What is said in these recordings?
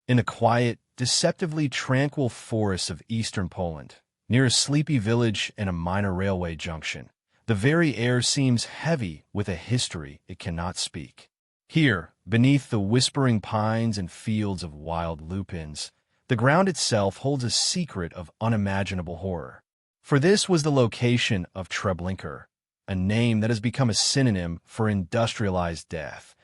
in the quiet, deceptively tranquil forests of eastern Poland, near a sleepy village and a minor railway junction. The very air seems heavy with a history it cannot speak. Here, beneath the whispering pines and fields of wild lupins, the ground itself holds a secret of unimaginable horror. For this was the location of Treblinka, a name that has become a synonym for industrialized death,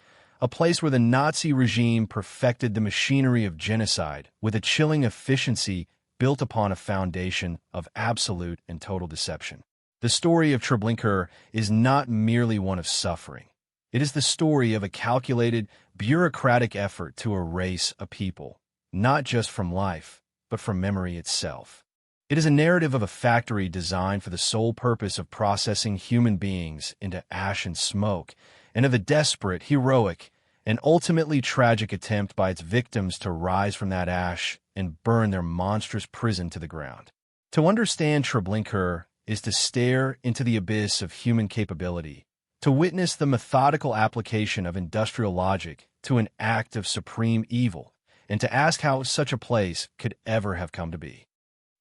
a place where the Nazi regime perfected the machinery of genocide with a chilling efficiency built upon a foundation of absolute and total deception. The story of Treblinka is not merely one of suffering. It is the story of a calculated, bureaucratic effort to erase a people, not just from life, but from memory itself. It is a narrative of a factory designed for the sole purpose of processing human beings into ash and smoke, and of a desperate, heroic, and ultimately tragic attempt by its victims to rise from that ash and burn their monstrous prison to the ground. To understand Treblinka is to stare into the abyss of human capability, to witness the methodical application of industrial logic to an act of supreme evil, and to ask how such a place could ever have come to be.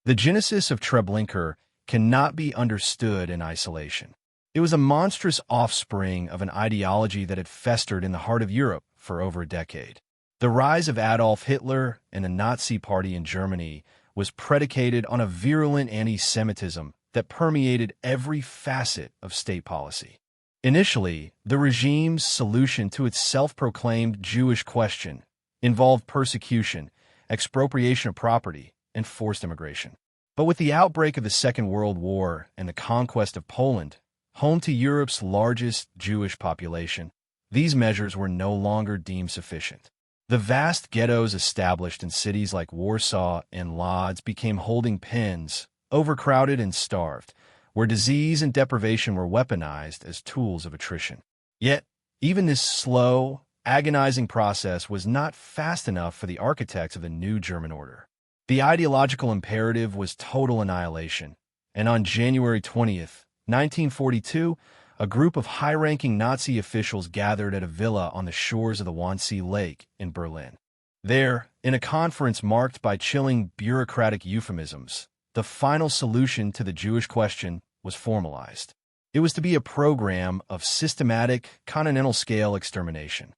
The genesis of Treblinka cannot be understood in isolation. It was a monstrous offspring of an ideology that had festered in the heart of Europe for over a decade. The rise of Adolf Hitler and the Nazi Party in Germany was predicated on a virulent anti-Semitism that permeated every facet of state policy. Initially, the regime's solution to its self-proclaimed Jewish question involved persecution, expropriation of property, and forced immigration. But with the outbreak of the Second World War and the conquest of Poland, home to Europe's largest Jewish population, these measures were no longer deemed sufficient. The vast ghettos established in cities like Warsaw and Lodz became holding pens, overcrowded and starved, where disease and deprivation were weaponized as tools of attrition. Yet, even this slow, agonizing process was not fast enough for the architects of the new German order. The ideological imperative was total annihilation, and on January 20th, 1942, a group of high-ranking Nazi officials gathered at a villa on the shores of the Wannsee Lake in Berlin. There, in a conference marked by chilling bureaucratic euphemisms, the final solution to the Jewish question was formalized. It was to be a program of systematic, continental-scale extermination.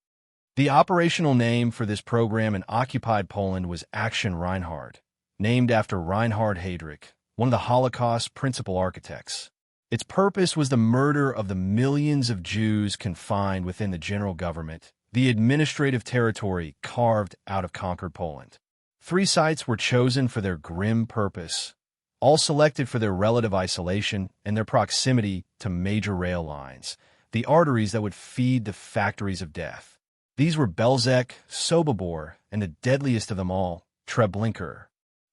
The operational name for this program in occupied Poland was Action Reinhard, named after Reinhard Heydrich, one of the Holocaust's principal architects. Its purpose was the murder of the millions of Jews confined within the general government, the administrative territory carved out of conquered Poland. 3 sites were chosen for their grim purpose, all selected for their relative isolation and their proximity to major rail lines, the arteries that would feed the factories of death. These were Belzec, Sobibor, and the deadliest of them all, Treblinka.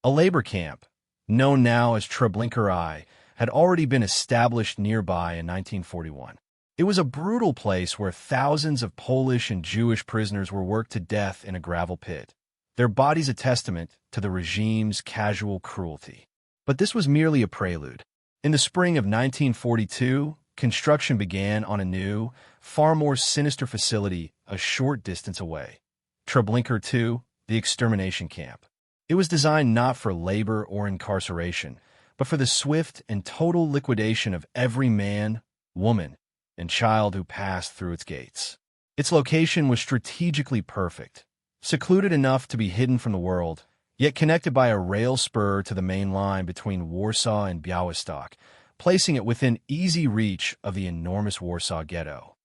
A labor camp, known now as Treblinka I, had already been established nearby in 1941. It was a brutal place where thousands of Polish and Jewish prisoners were worked to death in a gravel pit, their bodies a testament to the regime's casual cruelty. But this was merely a prelude. In the spring of 1942, construction began on a new, far more sinister facility a short distance away, Treblinka II, the extermination camp. It was designed not for labor or incarceration, but for the swift and total liquidation of every man, woman, and child who passed through its gates. Its location was strategically perfect, secluded enough to be hidden from the world, yet connected by a rail spur to the main line between Warsaw and Białystok, placing it within easy reach of the enormous Warsaw Ghetto.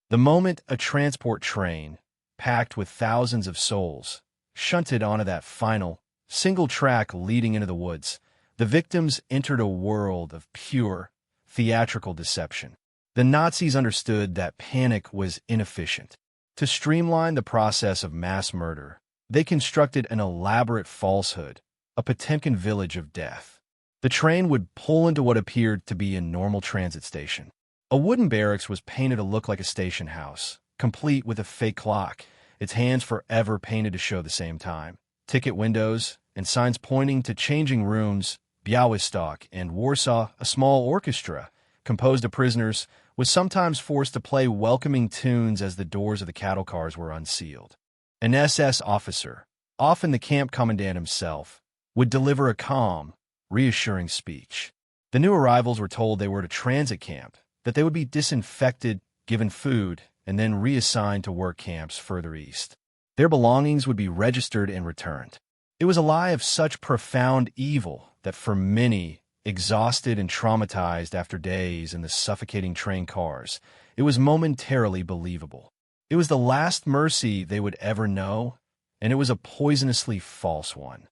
The moment a transport train, packed with thousands of souls, shunted onto that final, single track leading into the woods, the victims entered a world of pure, theatrical deception. The Nazis understood that panic was inefficient. To streamline the process of mass murder, they constructed an elaborate falsehood, a Potemkin village of death. The train would pull into what appeared to be a normal transit station. A wooden barracks was painted to look like a station house, complete with a fake clock, its hands forever painted to show the same time, ticket windows, and signs pointing to changing rooms. Białystok and Warsaw, a small orchestra, composed of prisoners, was sometimes forced to play welcoming tunes as the doors of the cattle cars were unsealed. An SS officer, often the camp commandant himself, would deliver a calm, reassuring speech. The new arrivals were told they were at a transit camp, that they would be disinfected, given food, and then reassigned to work camps further east. Their belongings would be registered and returned. It was a lie of such profound evil that for many, exhausted and traumatized after days in the suffocating train cars, it was momentarily believable. It was the last mercy they would ever know, and it was a poisonously false one.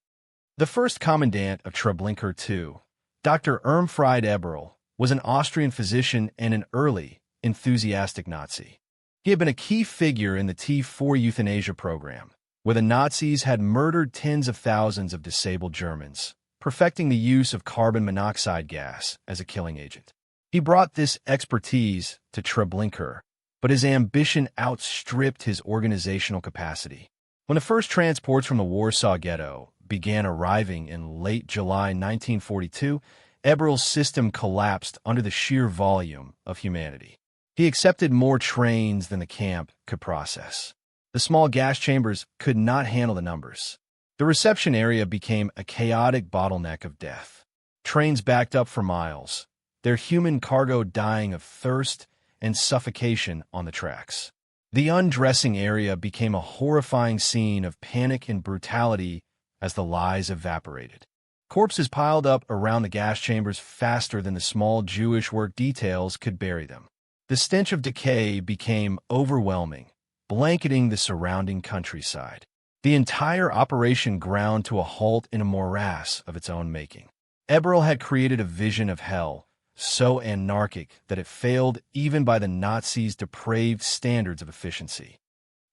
The first commandant of Treblinka II, Dr. Irmfried Eberl, was an Austrian physician and an early, enthusiastic Nazi. He had been a key figure in the T4 euthanasia program, where the Nazis had murdered tens of thousands of disabled Germans, perfecting the use of carbon monoxide gas as a killing agent. He brought this expertise to Treblinka, but his ambition outstripped his organizational capacity. When the first transports from the Warsaw Ghetto began arriving in late July 1942, Eberl's system collapsed under the sheer volume of humanity. He accepted more trains than the camp could process. The small gas chambers could not handle the numbers. The reception area became a chaotic bottleneck of death. Trains backed up for miles, their human cargo dying of thirst and suffocation on the tracks. The undressing area became a horrifying scene of panic and brutality as the lies evaporated. Corpses piled up around the gas chambers faster than the small Jewish work details could bury them. The stench of decay became overwhelming, blanketing the surrounding countryside. The entire operation ground to a halt in a morass of its own making. Eberl had created a vision of hell, so anarchic that it failed even by the Nazis' depraved standards of efficiency.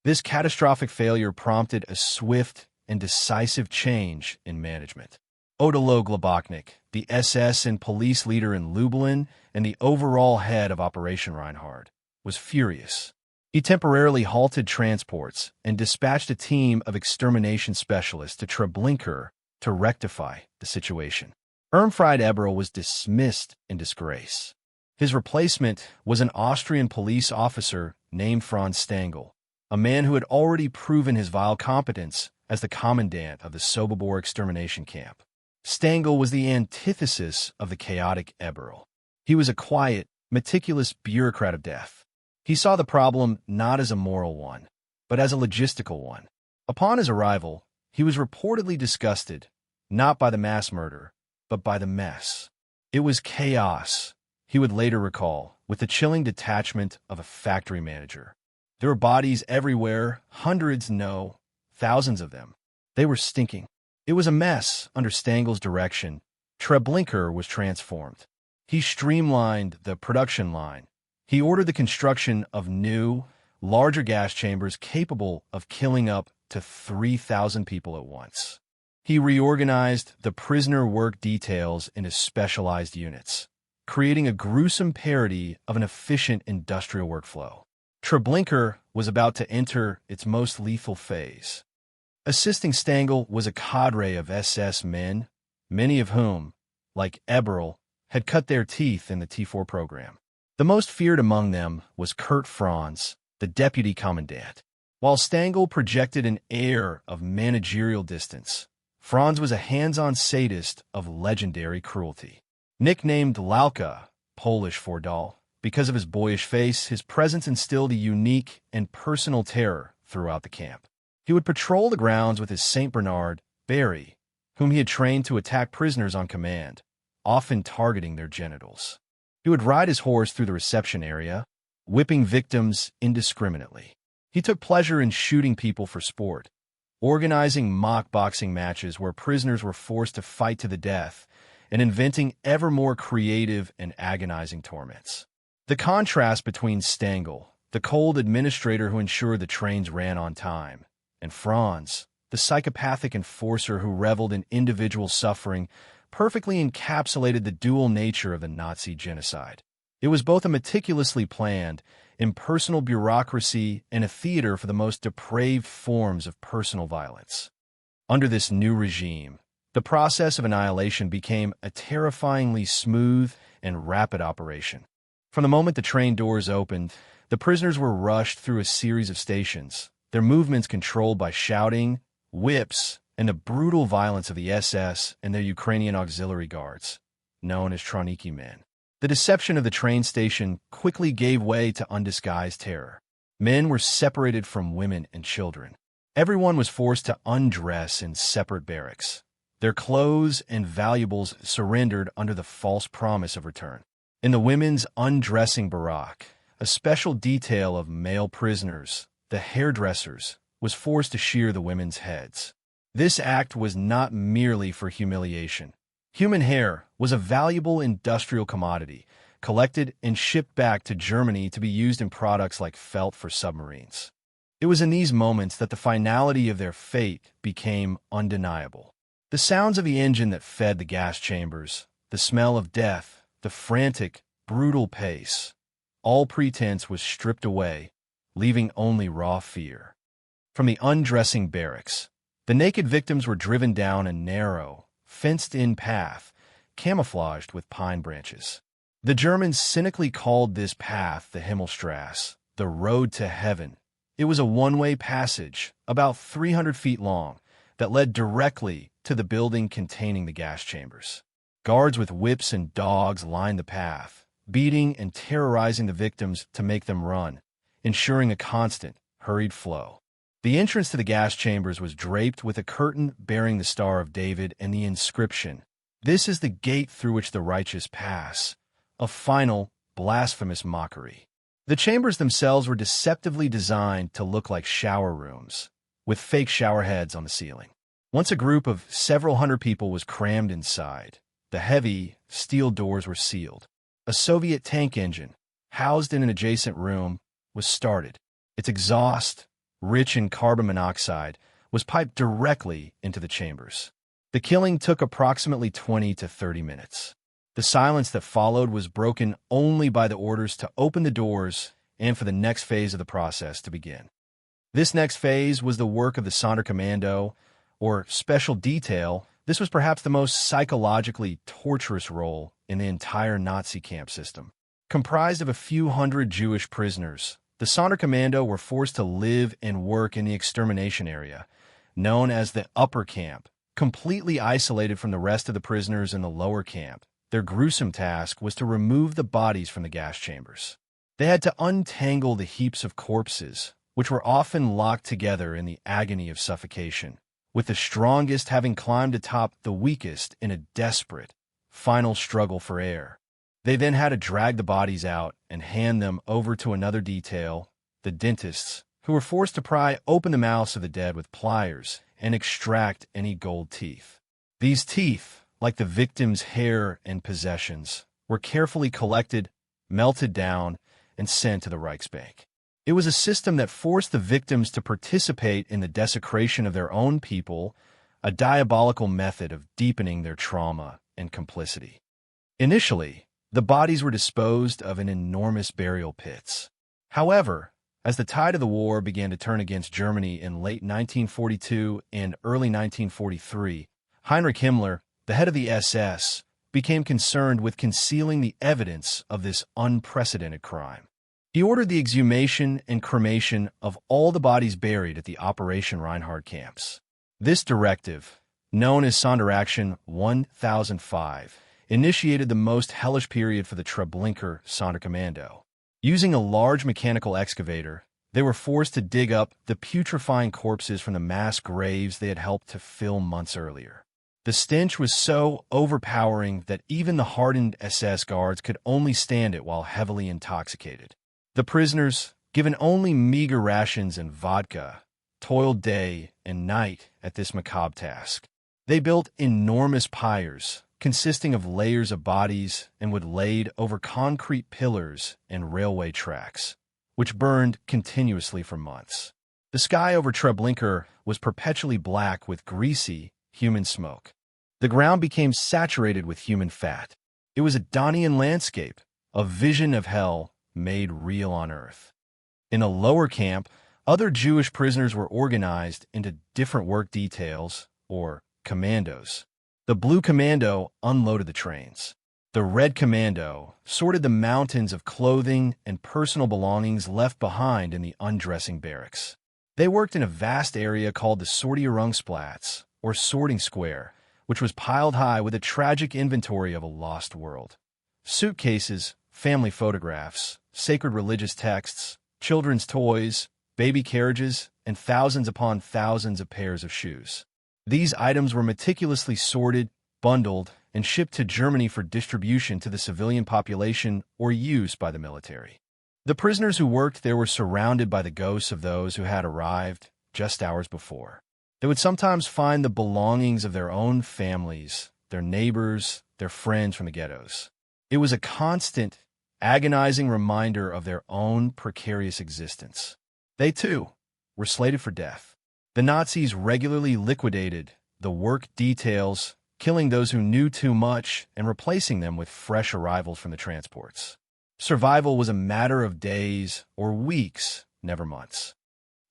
This catastrophic failure prompted a swift and decisive change in management. Odilo Globoknik, the SS and police leader in Lublin and the overall head of Operation Reinhard, was furious. He temporarily halted transports and dispatched a team of extermination specialists to Treblinka to rectify the situation. Irmfried Eberl was dismissed in disgrace. His replacement was an Austrian police officer named Franz Stangl, a man who had already proven his vile competence as the commandant of the Sobibor extermination camp. Stangl was the antithesis of the chaotic Eberl. He was a quiet, meticulous bureaucrat of death. He saw the problem not as a moral one, but as a logistical one. Upon his arrival, he was reportedly disgusted, not by the mass murder, but by the mess. It was chaos, he would later recall, with the chilling detachment of a factory manager. There were bodies everywhere, hundreds, no, thousands of them. They were stinking. It was a mess under Stangl's direction. Treblinka was transformed. He streamlined the production line. He ordered the construction of new, larger gas chambers capable of killing up to 3,000 people at once. He reorganized the prisoner work details into specialized units, creating a gruesome parody of an efficient industrial workflow. Treblinka was about to enter its most lethal phase. Assisting Stangl was a cadre of SS men, many of whom, like Eberl, had cut their teeth in the T4 program. The most feared among them was Kurt Franz, the deputy commandant. While Stangl projected an air of managerial distance, Franz was a hands-on sadist of legendary cruelty. Nicknamed Lalka, Polish for doll, because of his boyish face, his presence instilled a unique and personal terror throughout the camp. He would patrol the grounds with his St. Bernard, Barry, whom he had trained to attack prisoners on command, often targeting their genitals. He would ride his horse through the reception area, whipping victims indiscriminately. He took pleasure in shooting people for sport, organizing mock boxing matches where prisoners were forced to fight to the death, and inventing ever more creative and agonizing torments. The contrast between Stangl, the cold administrator who ensured the trains ran on time, and Franz, the psychopathic enforcer who reveled in individual suffering, perfectly encapsulated the dual nature of the Nazi genocide. It was both a meticulously planned, impersonal bureaucracy and a theater for the most depraved forms of personal violence. Under this new regime, the process of annihilation became a terrifyingly smooth and rapid operation. From the moment the train doors opened, the prisoners were rushed through a series of stations, their movements controlled by shouting, whips, and the brutal violence of the SS and their Ukrainian auxiliary guards, known as Treblinka men. The deception of the train station quickly gave way to undisguised terror. Men were separated from women and children. Everyone was forced to undress in separate barracks. Their clothes and valuables surrendered under the false promise of return. In the women's undressing barrack, a special detail of male prisoners, the hairdressers, was forced to shear the women's heads. This act was not merely for humiliation. Human hair was a valuable industrial commodity, collected and shipped back to Germany to be used in products like felt for submarines. It was in these moments that the finality of their fate became undeniable. The sounds of the engine that fed the gas chambers, the smell of death, the frantic, brutal pace, all pretense was stripped away, leaving only raw fear. From the undressing barracks, the naked victims were driven down a narrow, fenced-in path, camouflaged with pine branches. The Germans cynically called this path the Himmelstrasse, the road to heaven. It was a one-way passage, about 300 feet long, that led directly to the building containing the gas chambers. Guards with whips and dogs lined the path, beating and terrorizing the victims to make them run, ensuring a constant, hurried flow. The entrance to the gas chambers was draped with a curtain bearing the Star of David and the inscription, "This is the gate through which the righteous pass," a final, blasphemous mockery. The chambers themselves were deceptively designed to look like shower rooms, with fake shower heads on the ceiling. Once a group of several hundred people was crammed inside, the heavy, steel doors were sealed. A Soviet tank engine, housed in an adjacent room, was started. Its exhaust, rich in carbon monoxide, was piped directly into the chambers. The killing took approximately 20 to 30 minutes. The silence that followed was broken only by the orders to open the doors and for the next phase of the process to begin. This next phase was the work of the Sonderkommando, or Special Detail. This was perhaps the most psychologically torturous role in the entire Nazi camp system. Comprised of a few hundred Jewish prisoners, the Sonderkommando were forced to live and work in the extermination area, known as the upper camp, completely isolated from the rest of the prisoners in the lower camp. Their gruesome task was to remove the bodies from the gas chambers. They had to untangle the heaps of corpses, which were often locked together in the agony of suffocation, with the strongest having climbed atop the weakest in a desperate, final struggle for air. They then had to drag the bodies out and hand them over to another detail, the dentists, who were forced to pry open the mouths of the dead with pliers and extract any gold teeth. These teeth, like the victims' hair and possessions, were carefully collected, melted down, and sent to the Reichsbank. It was a system that forced the victims to participate in the desecration of their own people, a diabolical method of deepening their trauma and complicity. Initially, the bodies were disposed of in enormous burial pits. However, as the tide of the war began to turn against Germany in late 1942 and early 1943, Heinrich Himmler, the head of the SS, became concerned with concealing the evidence of this unprecedented crime. He ordered the exhumation and cremation of all the bodies buried at the Operation Reinhard camps. This directive, known as Sonderaktion 1005, initiated the most hellish period for the Treblinka Sonderkommando. Using a large mechanical excavator, they were forced to dig up the putrefying corpses from the mass graves they had helped to fill months earlier. The stench was so overpowering that even the hardened SS guards could only stand it while heavily intoxicated. The prisoners, given only meager rations and vodka, toiled day and night at this macabre task. They built enormous pyres, consisting of layers of bodies and wood laid over concrete pillars and railway tracks, which burned continuously for months. The sky over Treblinka was perpetually black with greasy, human smoke. The ground became saturated with human fat. It was a Daunian landscape, a vision of hell made real on earth. In a lower camp, other Jewish prisoners were organized into different work details, or commandos. The Blue Commando unloaded the trains. The Red Commando sorted the mountains of clothing and personal belongings left behind in the undressing barracks. They worked in a vast area called the Sortierungsplatz, or Sorting Square, which was piled high with a tragic inventory of a lost world. Suitcases, family photographs, sacred religious texts, children's toys, baby carriages, and thousands upon thousands of pairs of shoes. These items were meticulously sorted, bundled, and shipped to Germany for distribution to the civilian population or use by the military. The prisoners who worked there were surrounded by the ghosts of those who had arrived just hours before. They would sometimes find the belongings of their own families, their neighbors, their friends from the ghettos. It was a constant, agonizing reminder of their own precarious existence. They, too, were slated for death. The Nazis regularly liquidated the work details, killing those who knew too much and replacing them with fresh arrivals from the transports. Survival was a matter of days or weeks, never months.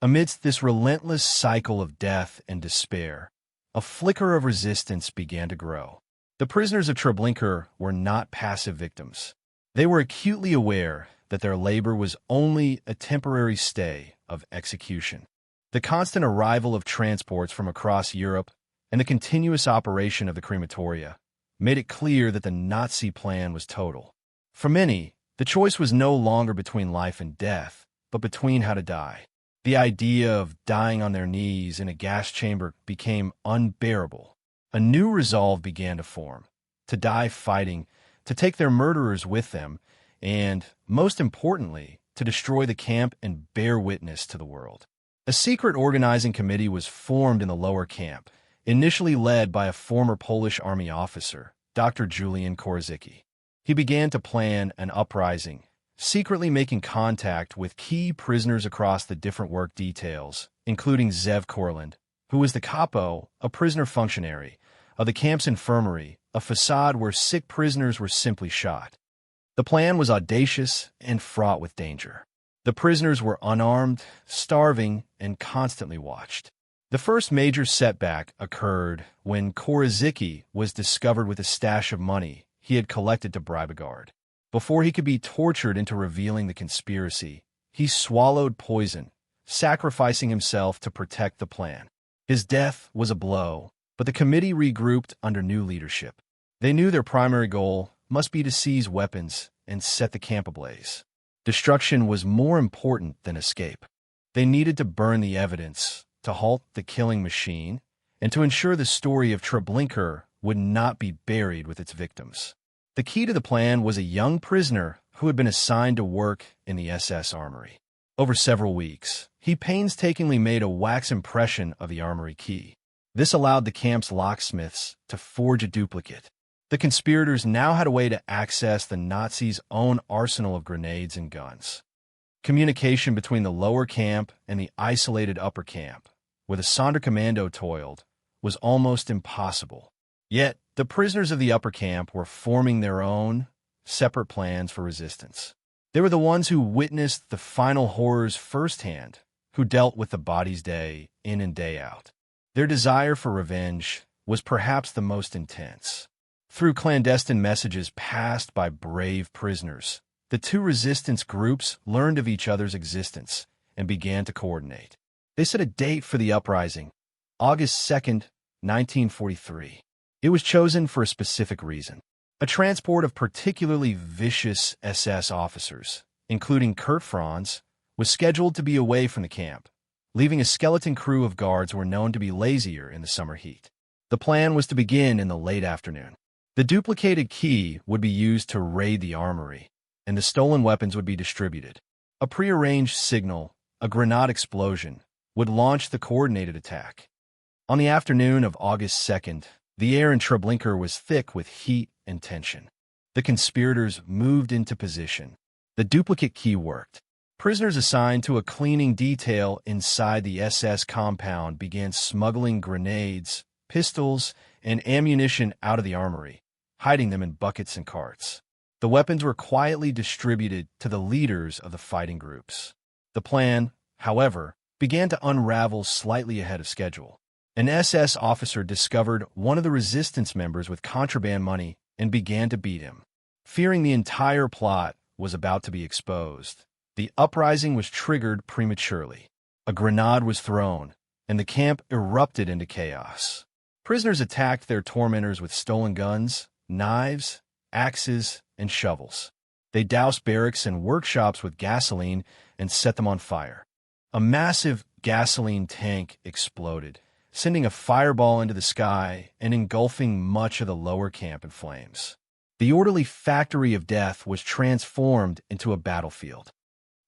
Amidst this relentless cycle of death and despair, a flicker of resistance began to grow. The prisoners of Treblinka were not passive victims. They were acutely aware that their labor was only a temporary stay of execution. The constant arrival of transports from across Europe and the continuous operation of the crematoria made it clear that the Nazi plan was total. For many, the choice was no longer between life and death, but between how to die. The idea of dying on their knees in a gas chamber became unbearable. A new resolve began to form: to die fighting, to take their murderers with them, and, most importantly, to destroy the camp and bear witness to the world. A secret organizing committee was formed in the lower camp, initially led by a former Polish army officer, Dr. Julian Korzicki. He began to plan an uprising, secretly making contact with key prisoners across the different work details, including Zev Korland, who was the capo, a prisoner functionary, of the camp's infirmary, a facade where sick prisoners were simply shot. The plan was audacious and fraught with danger. The prisoners were unarmed, starving, and constantly watched. The first major setback occurred when Korzicki was discovered with a stash of money he had collected to bribe a guard. Before he could be tortured into revealing the conspiracy, he swallowed poison, sacrificing himself to protect the plan. His death was a blow, but the committee regrouped under new leadership. They knew their primary goal must be to seize weapons and set the camp ablaze. Destruction was more important than escape. They needed to burn the evidence, to halt the killing machine, and to ensure the story of Treblinka would not be buried with its victims. The key to the plan was a young prisoner who had been assigned to work in the SS armory. Over several weeks, he painstakingly made a wax impression of the armory key. This allowed the camp's locksmiths to forge a duplicate. The conspirators now had a way to access the Nazis' own arsenal of grenades and guns. Communication between the lower camp and the isolated upper camp, where the Sonderkommando toiled, was almost impossible. Yet, the prisoners of the upper camp were forming their own, separate plans for resistance. They were the ones who witnessed the final horrors firsthand, who dealt with the bodies day in and day out. Their desire for revenge was perhaps the most intense. Through clandestine messages passed by brave prisoners, the two resistance groups learned of each other's existence and began to coordinate. They set a date for the uprising, August 2nd, 1943. It was chosen for a specific reason. A transport of particularly vicious SS officers, including Kurt Franz, was scheduled to be away from the camp, leaving a skeleton crew of guards who were known to be lazier in the summer heat. The plan was to begin in the late afternoon. The duplicated key would be used to raid the armory, and the stolen weapons would be distributed. A prearranged signal, a grenade explosion, would launch the coordinated attack. On the afternoon of August 2nd, the air in Treblinka was thick with heat and tension. The conspirators moved into position. The duplicate key worked. Prisoners assigned to a cleaning detail inside the SS compound began smuggling grenades, pistols, and ammunition out of the armory, hiding them in buckets and carts. The weapons were quietly distributed to the leaders of the fighting groups. The plan, however, began to unravel slightly ahead of schedule. An SS officer discovered one of the resistance members with contraband money and began to beat him. Fearing the entire plot was about to be exposed, the uprising was triggered prematurely. A grenade was thrown, and the camp erupted into chaos. Prisoners attacked their tormentors with stolen guns, knives, axes, and shovels. They doused barracks and workshops with gasoline and set them on fire. A massive gasoline tank exploded, sending a fireball into the sky and engulfing much of the lower camp in flames. The orderly factory of death was transformed into a battlefield.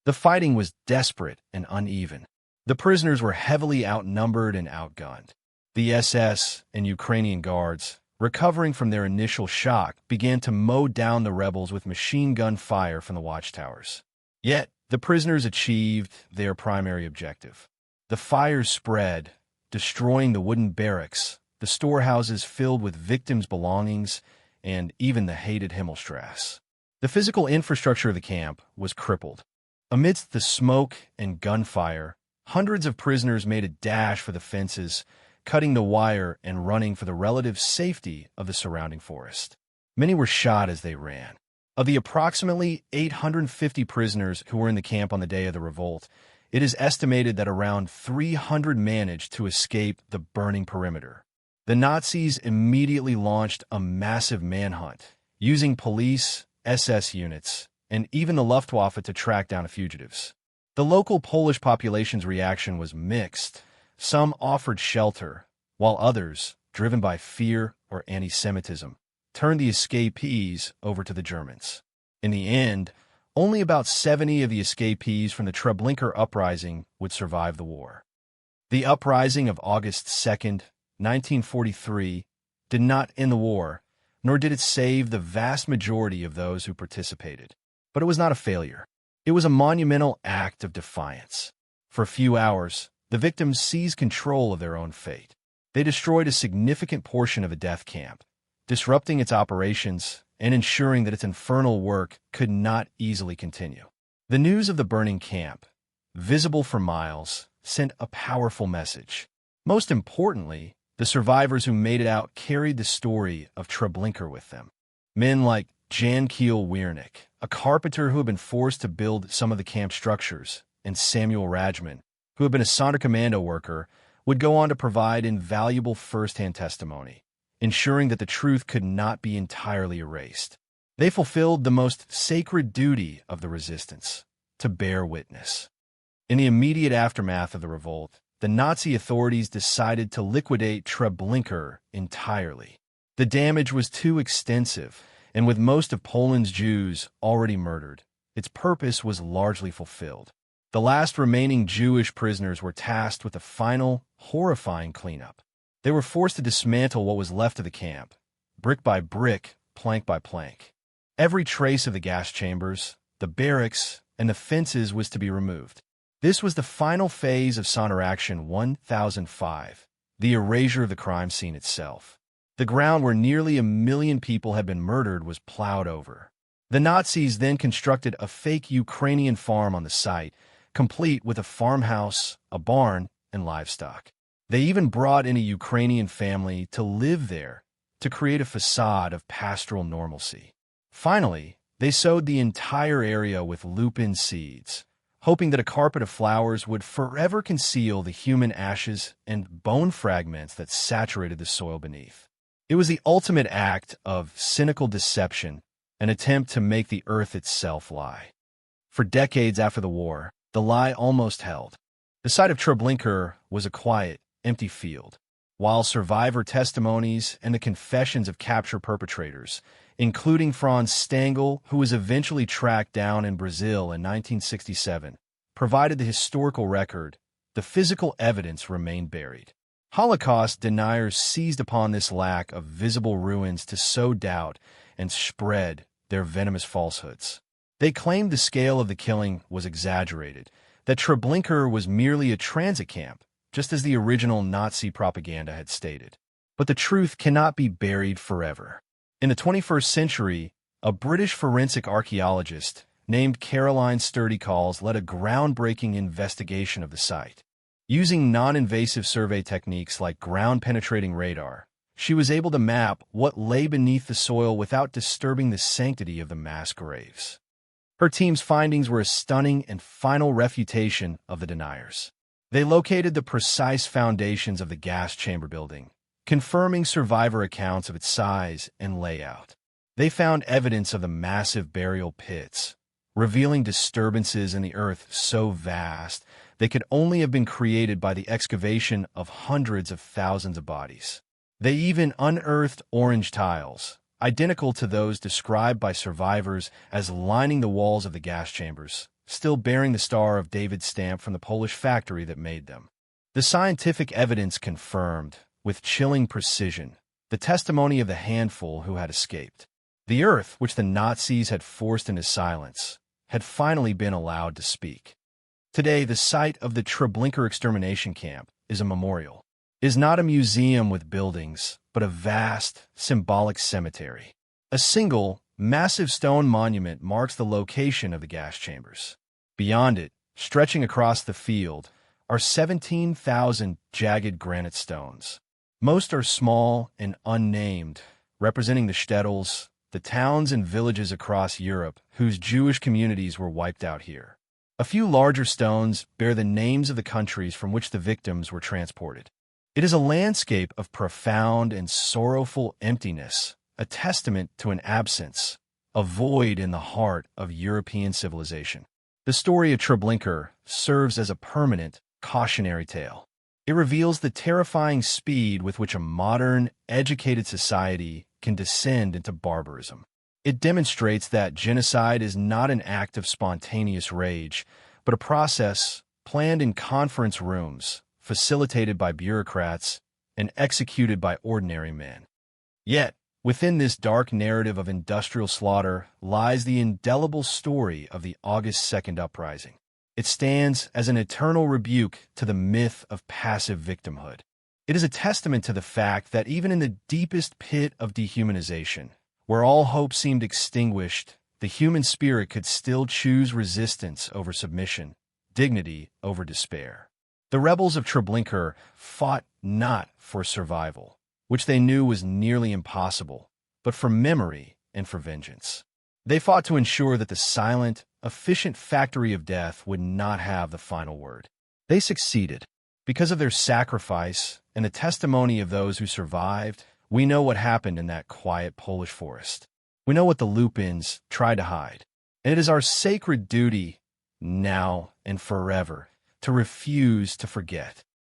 The fighting was desperate and uneven. The prisoners were heavily outnumbered and outgunned. The SS and Ukrainian guards, recovering from their initial shock, began to mow down the rebels with machine gun fire from the watchtowers. Yet, the prisoners achieved their primary objective. The fires spread, destroying the wooden barracks, the storehouses filled with victims' belongings, and even the hated Himmelstrasse. The physical infrastructure of the camp was crippled. Amidst the smoke and gunfire, hundreds of prisoners made a dash for the fences, cutting the wire and running for the relative safety of the surrounding forest. Many were shot as they ran. Of the approximately 850 prisoners who were in the camp on the day of the revolt, it is estimated that around 300 managed to escape the burning perimeter. The Nazis immediately launched a massive manhunt, using police, SS units, and even the Luftwaffe to track down the fugitives. The local Polish population's reaction was mixed. Some offered shelter, while others, driven by fear or anti-Semitism, turned the escapees over to the Germans. In the end, only about 70 of the escapees from the Treblinka uprising would survive the war. The uprising of August 2nd, 1943, did not end the war, nor did it save the vast majority of those who participated. But it was not a failure. It was a monumental act of defiance. For a few hours, the victims seized control of their own fate. They destroyed a significant portion of the death camp, disrupting its operations and ensuring that its infernal work could not easily continue. The news of the burning camp, visible for miles, sent a powerful message. Most importantly, the survivors who made it out carried the story of Treblinka with them. Men like Jan Kiel Wiernik, a carpenter who had been forced to build some of the camp structures, and Samuel Rajman, who had been a Sonderkommando worker, would go on to provide invaluable first-hand testimony, ensuring that the truth could not be entirely erased. They fulfilled the most sacred duty of the resistance, to bear witness. In the immediate aftermath of the revolt, the Nazi authorities decided to liquidate Treblinka entirely. The damage was too extensive, and with most of Poland's Jews already murdered, its purpose was largely fulfilled. The last remaining Jewish prisoners were tasked with the final, horrifying cleanup. They were forced to dismantle what was left of the camp, brick by brick, plank by plank. Every trace of the gas chambers, the barracks, and the fences was to be removed. This was the final phase of Sonder Action 1005, the erasure of the crime scene itself. The ground where nearly 1 million people had been murdered was plowed over. The Nazis then constructed a fake Ukrainian farm on the site, complete with a farmhouse, a barn, and livestock. They even brought in a Ukrainian family to live there to create a facade of pastoral normalcy. Finally, they sowed the entire area with lupin seeds, hoping that a carpet of flowers would forever conceal the human ashes and bone fragments that saturated the soil beneath. It was the ultimate act of cynical deception, an attempt to make the earth itself lie. For decades after the war, the lie almost held. The site of Treblinka was a quiet, empty field, while survivor testimonies and the confessions of capture perpetrators, including Franz Stangl, who was eventually tracked down in Brazil in 1967, provided the historical record, the physical evidence remained buried. Holocaust deniers seized upon this lack of visible ruins to sow doubt and spread their venomous falsehoods. They claimed the scale of the killing was exaggerated, that Treblinka was merely a transit camp, just as the original Nazi propaganda had stated. But the truth cannot be buried forever. In the 21st century, a British forensic archaeologist named Caroline Sturdy-Calls led a groundbreaking investigation of the site. Using non-invasive survey techniques like ground-penetrating radar, she was able to map what lay beneath the soil without disturbing the sanctity of the mass graves. Her team's findings were a stunning and final refutation of the deniers. They located the precise foundations of the gas chamber building, confirming survivor accounts of its size and layout. They found evidence of the massive burial pits, revealing disturbances in the earth so vast they could only have been created by the excavation of hundreds of thousands of bodies. They even unearthed orange tiles, identical to those described by survivors as lining the walls of the gas chambers, still bearing the Star of David stamp from the Polish factory that made them. The scientific evidence confirmed, with chilling precision, the testimony of the handful who had escaped. The earth, which the Nazis had forced into silence, had finally been allowed to speak. Today, the site of the Treblinka extermination camp is a memorial. It is not a museum with buildings, but a vast, symbolic cemetery. A single, massive stone monument marks the location of the gas chambers. Beyond it, stretching across the field, are 17,000 jagged granite stones. Most are small and unnamed, representing the shtetls, the towns and villages across Europe whose Jewish communities were wiped out here. A few larger stones bear the names of the countries from which the victims were transported. It is a landscape of profound and sorrowful emptiness, a testament to an absence, a void in the heart of European civilization. The story of Treblinka serves as a permanent, cautionary tale. It reveals the terrifying speed with which a modern, educated society can descend into barbarism. It demonstrates that genocide is not an act of spontaneous rage, but a process planned in conference rooms, facilitated by bureaucrats, and executed by ordinary men. Yet, within this dark narrative of industrial slaughter lies the indelible story of the August 2nd uprising. It stands as an eternal rebuke to the myth of passive victimhood. It is a testament to the fact that even in the deepest pit of dehumanization, where all hope seemed extinguished, the human spirit could still choose resistance over submission, dignity over despair. The rebels of Treblinka fought not for survival, which they knew was nearly impossible, but for memory and for vengeance. They fought to ensure that the silent, efficient factory of death would not have the final word. They succeeded. Because of their sacrifice and the testimony of those who survived, we know what happened in that quiet Polish forest. We know what the Lupins tried to hide. And it is our sacred duty, now and forever, to refuse to forget.